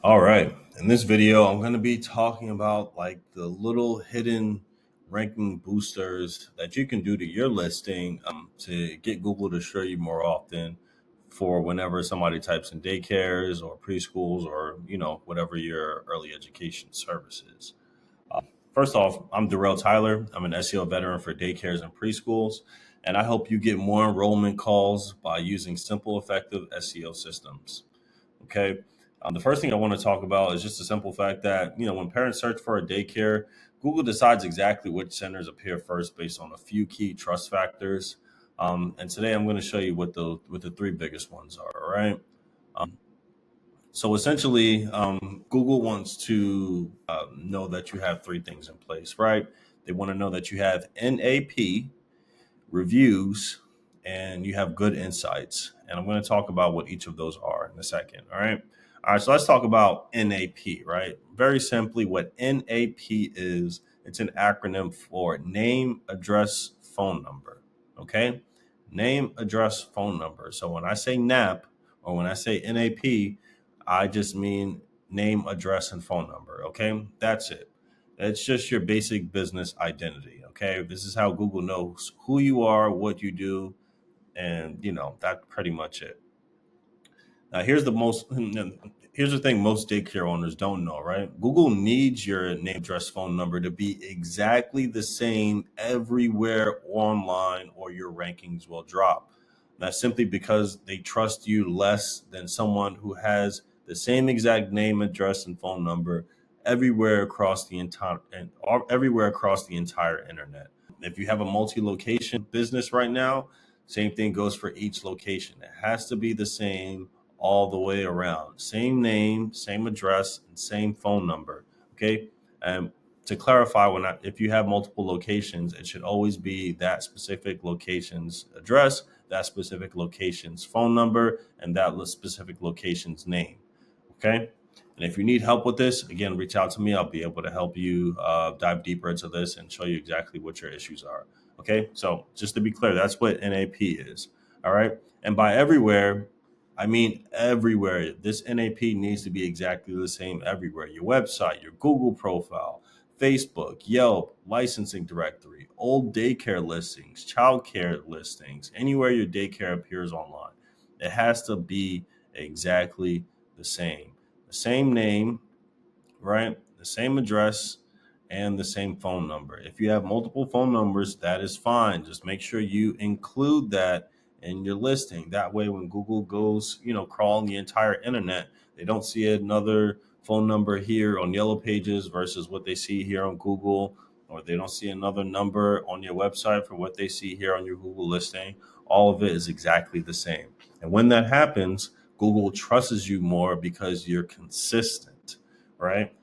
All right. In this video, I'm going to be talking about like the little hidden ranking boosters that you can do to your listing to get Google to show you more often for whenever somebody types in daycares or preschools or, whatever your early education service is. First off, I'm Darrell Tyler. I'm an SEO veteran for daycares and preschools, and I help you get more enrollment calls by using simple, effective SEO systems. Okay. The first thing I want to talk about is just the simple fact that, when parents search for a daycare, Google decides exactly which centers appear first based on a few key trust factors. And today I'm going to show you what the three biggest ones are. All right. So essentially, Google wants to know that you have three things in place, right? They want to know that you have N.A.P, reviews, and you have good insights. And I'm going to talk about what each of those are in a second. All right. All right. So let's talk about NAP, right? Very simply, what NAP is, it's an acronym for name, address, phone number. Okay. Name, address, phone number. So when I say N.A.P or when I say NAP, I just mean name, address, and phone number. Okay. That's it. It's just your basic business identity. Okay. This is how Google knows who you are, what you do, and that's pretty much it. Now here's the thing most daycare owners don't know, right? Google needs your name, address, phone number to be exactly the same everywhere online or your rankings will drop. That's simply because they trust you less than someone who has the same exact name, address, and phone number everywhere across the entire internet. If you have a multi-location business right now, same thing goes for each location. It has to be the same all the way around. Same name, same address, and same phone number. Okay. And to clarify, if you have multiple locations, it should always be that specific location's address, that specific location's phone number, and that specific location's name. Okay. And if you need help with this, again, reach out to me. I'll be able to help you dive deeper into this and show you exactly what your issues are. Okay. So just to be clear, that's what NAP is. All right. And by everywhere, I mean everywhere. This NAP needs to be exactly the same everywhere. Your website, your Google profile, Facebook, Yelp, licensing directory, old daycare listings, childcare listings, anywhere your daycare appears online. It has to be exactly the same name, right? The same address and the same phone number. If you have multiple phone numbers, that is fine. Just make sure you include that in your listing. That way, when Google goes, crawling the entire internet, they don't see another phone number here on Yellow Pages versus what they see here on Google, or they don't see another number on your website for what they see here on your Google listing. All of it is exactly the same. And when that happens, Google trusts you more because you're consistent, right?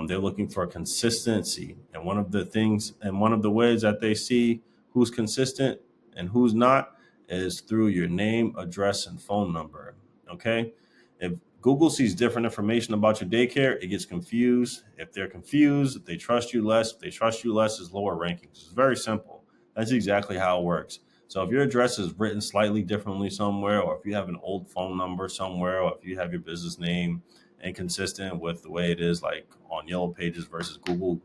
They're looking for consistency. And one of the ways that they see who's consistent and who's not is through your name, address, and phone number. Okay. If Google sees different information about your daycare, it gets confused. If they're confused, they trust you less. If they trust you less, is lower rankings. It's very simple. That's exactly how it works. So if your address is written slightly differently somewhere, or if you have an old phone number somewhere, or if you have your business name inconsistent with the way it is like on Yellow Pages versus Google,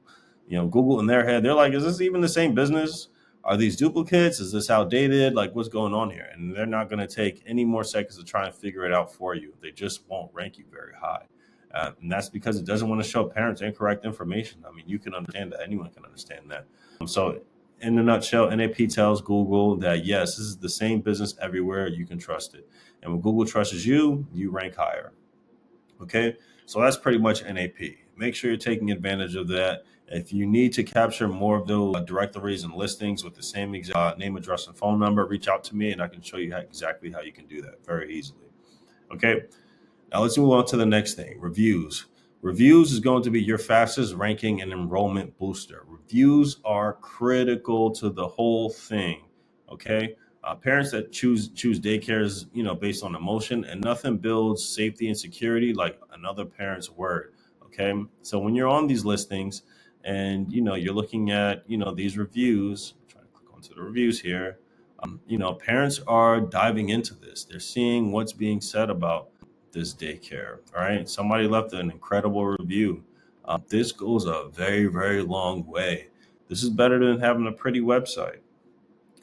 Google in their head, they're like, is this even the same business? Are these duplicates? Is this outdated? Like, what's going on here? And they're not going to take any more seconds to try and figure it out for you. They just won't rank you very high. And that's because it doesn't want to show parents incorrect information. I mean, you can understand that. Anyone can understand that. So in a nutshell, NAP tells Google that, yes, this is the same business everywhere. You can trust it. And when Google trusts you, you rank higher. Okay. So that's pretty much NAP. Make sure you're taking advantage of that. If you need to capture more of those directories and listings with the same exact name, address, and phone number, reach out to me and I can show you exactly how you can do that very easily. Okay. Now let's move on to the next thing, reviews. Reviews is going to be your fastest ranking and enrollment booster. Reviews are critical to the whole thing. Okay. Parents that choose daycares, based on emotion, and nothing builds safety and security like another parent's word. Okay. So when you're on these listings and you're looking at these reviews, I'm trying to click onto the reviews here. Parents are diving into this. They're seeing what's being said about this daycare. All right. Somebody left an incredible review. This goes a very, very long way. This is better than having a pretty website.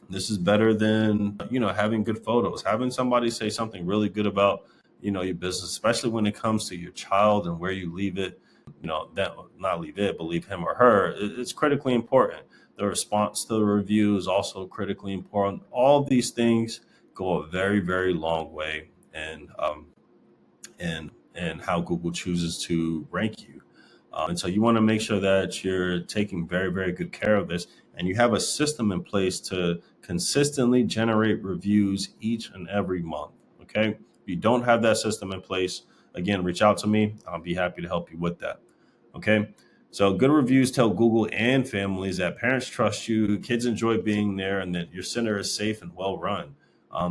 This is better than, having good photos. Having somebody say something really good about, your business, especially when it comes to your child and where you leave it, that not leave it, but leave him or her, it's critically important. The response to the review is also critically important. All these things go a very, very long way, and how Google chooses to rank you. And so you want to make sure that you're taking very, very good care of this, and you have a system in place to consistently generate reviews each and every month. Okay. If you don't have that system in place, again, reach out to me. I'll be happy to help you with that. Okay. So good reviews tell Google and families that parents trust you, kids enjoy being there, and that your center is safe and well run.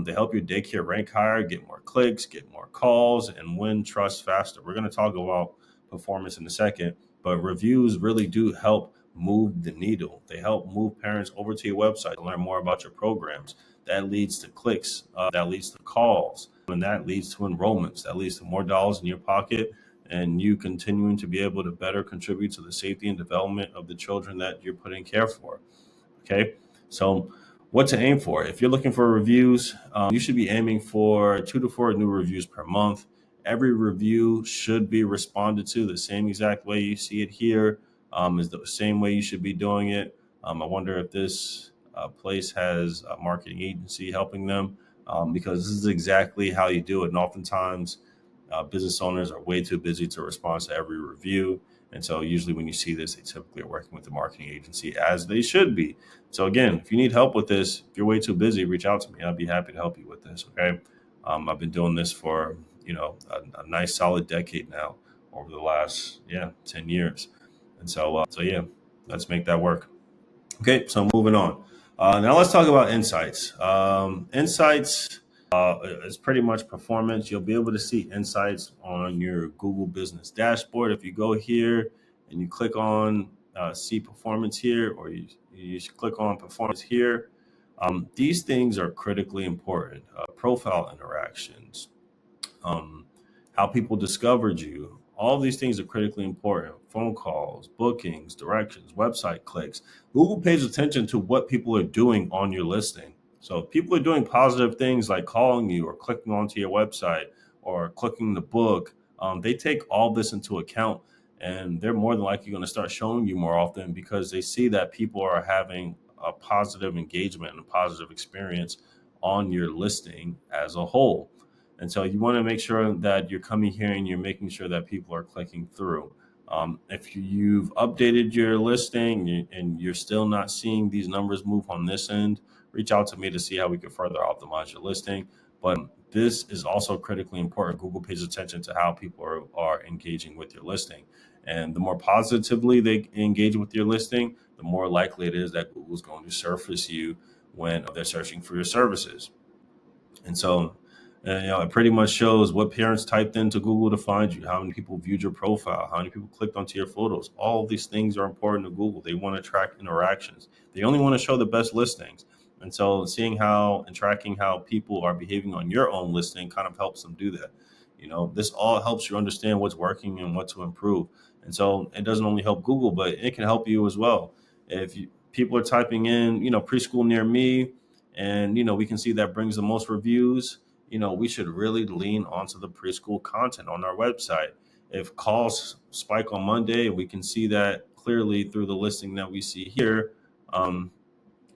They help your daycare rank higher, get more clicks, get more calls, and win trust faster. We're going to talk about performance in a second, but reviews really do help move the needle. They help move parents over to your website to learn more about your programs. That leads to clicks, that leads to calls, and that leads to enrollments. That leads to more dollars in your pocket, and you continuing to be able to better contribute to the safety and development of the children that you're putting care for. Okay. So what to aim for? If you're looking for reviews, you should be aiming for 2 to 4 new reviews per month. Every review should be responded to the same exact way you see it here, is the same way you should be doing it. I wonder if this place has a marketing agency helping them, because this is exactly how you do it. And oftentimes, business owners are way too busy to respond to every review. And so usually when you see this, they typically are working with the marketing agency, as they should be. So again, if you need help with this, if you're way too busy, reach out to me. I'd be happy to help you with this. Okay. I've been doing this for, a nice solid decade now, over the last, 10 years. And so yeah, let's make that work. Okay. So moving on. Now let's talk about insights. Insights is pretty much performance. You'll be able to see insights on your Google Business Dashboard. If you go here and you click on see performance here, or you click on performance here, these things are critically important. Profile interactions, um, how people discovered you. All these things are critically important. Phone calls, bookings, directions, website clicks. Google pays attention to what people are doing on your listing. So if people are doing positive things like calling you or clicking onto your website or clicking the book, they take all this into account, and they're more than likely going to start showing you more often, because they see that people are having a positive engagement and a positive experience on your listing as a whole. And so you want to make sure that you're coming here and you're making sure that people are clicking through. If you've updated your listing and you're still not seeing these numbers move on this end, reach out to me to see how we can further optimize your listing. But this is also critically important. Google pays attention to how people are engaging with your listing. And the more positively they engage with your listing, the more likely it is that Google's going to surface you when they're searching for your services. And so, it pretty much shows what parents typed into Google to find you, how many people viewed your profile, how many people clicked onto your photos. All of these things are important to Google. They want to track interactions. They only want to show the best listings. And so seeing how and tracking how people are behaving on your own listing kind of helps them do that. This all helps you understand what's working and what to improve. And so it doesn't only help Google, but it can help you as well. If people are typing in, preschool near me, and we can see that brings the most reviews, we should really lean onto the preschool content on our website. If calls spike on Monday, we can see that clearly through the listing that we see here. um,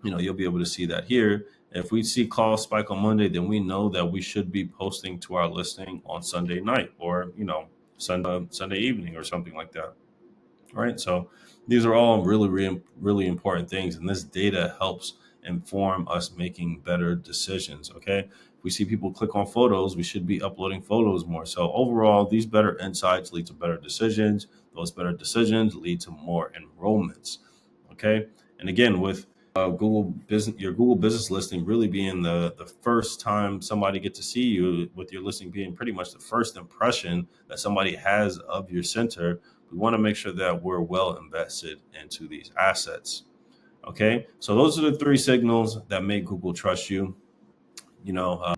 you'll be able to see that here. If we see calls spike on Monday, then we know that we should be posting to our listing on Sunday night, or Sunday evening or something like that. Right. So these are all really, really, really important things. And this data helps inform us making better decisions. Okay. If we see people click on photos, we should be uploading photos more. So overall, these better insights lead to better decisions. Those better decisions lead to more enrollments. Okay. And again, with your Google business listing really being the first time somebody get to see you, with your listing being pretty much the first impression that somebody has of your center, we want to make sure that we're well invested into these assets. Okay, so those are the three signals that make Google trust you. You know,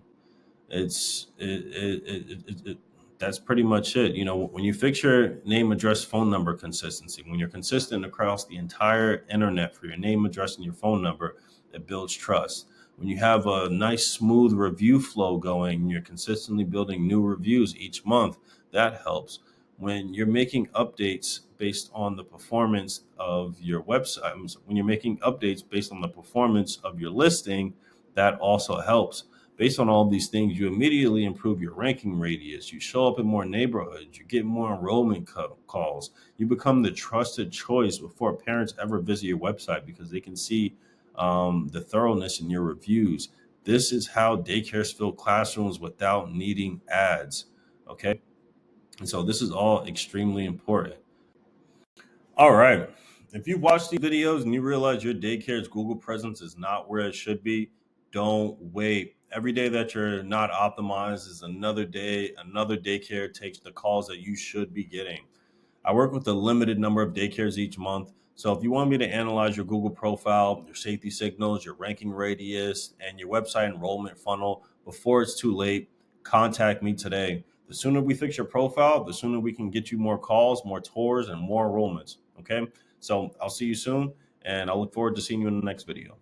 it's it, it, it, it, that's pretty much it. When you fix your name, address, phone number consistency, when you're consistent across the entire internet for your name, address, and your phone number, it builds trust. When you have a nice, smooth review flow going, and you're consistently building new reviews each month, that helps. When you're making updates based on the performance of your website, when you're making updates based on the performance of your listing, that also helps. Based on all these things, you immediately improve your ranking radius. You show up in more neighborhoods. You get more enrollment calls. You become the trusted choice before parents ever visit your website because they can see the thoroughness in your reviews. This is how daycares fill classrooms without needing ads. Okay. And so this is all extremely important. All right. If you've watched these videos and you realize your daycare's Google presence is not where it should be, don't wait. Every day that you're not optimized is another day, another daycare takes the calls that you should be getting. I work with a limited number of daycares each month. So if you want me to analyze your Google profile, your safety signals, your ranking radius, and your website enrollment funnel before it's too late, contact me today. The sooner we fix your profile, the sooner we can get you more calls, more tours, and more enrollments. Okay. So I'll see you soon, and I look forward to seeing you in the next video.